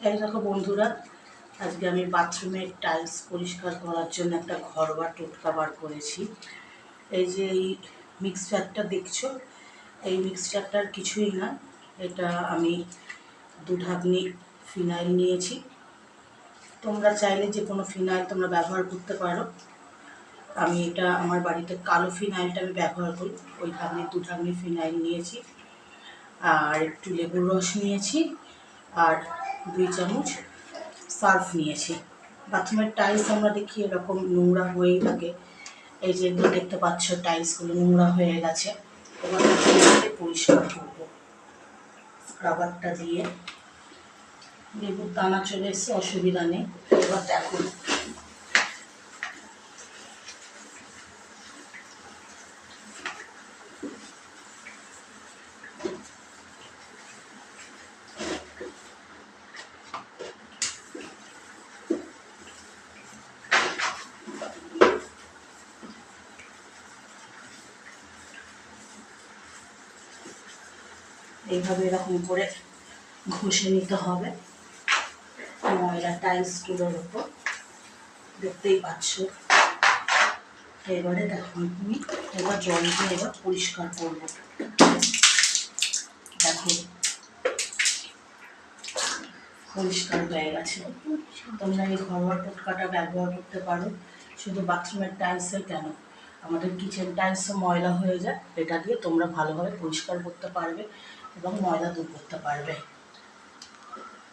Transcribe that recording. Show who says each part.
Speaker 1: এই দেখো বন্ধুরা, আজকে আমি বাথরুমের টাইলস পরিষ্কার করার জন্য একটা ঘরোয়া টোটকা বার করেছি। এই যে এই মিক্সচারটা দেখছো, এই মিক্সচারটার কিছুই না, এটা আমি 2 ঢাকনি ফিনাইল নিয়েছি। তোমরা চাইলে যে কোনো ফিনাইল তোমরা ব্যবহার করতে পারো। আমি এটা আমার বাড়িতে কালো ফিনাইলটা আমি ব্যবহার করি, ওই 2 ঢাকনি ফিনাইল নিয়েছি। আর একটু লেবুর রস নিয়েছি, আর 2 চামচ সার্ফ নিয়েছি। বাথরুমের টাইলস আমরা দেখি এরকম নোংরা হয়েই থাকে। এই যে এগুলো দেখতে পাচ্ছ, টাইলসগুলো নোংরা হয়ে গেছে। এবার পরিষ্কার করবো স্ক্রাবারটা দিয়ে। লেবুর দানা চলে এসছে, অসুবিধা নেই। এবার দেখো, এইভাবে এরকম করে ঘষে নিতে হবে ময়লা টাইলসগুলোর উপর, দেখতেই পাচ্ছ। এবারে দেখো আমি এবার জল দিয়ে এবার পরিষ্কার করবো। দেখো পরিষ্কার হয়ে গেছে। তোমরা এই ঘরোয়া টোটকাটা ব্যবহার করতে পারো। শুধু বাথরুমের টাইলসে কেন, আমাদের কিচেন টাইলসও ময়লা হয়ে যায়। এটা দিয়ে তোমরা ভালোভাবে পরিষ্কার করতে পারবে এবং ময়লা দূর করতে পারবে।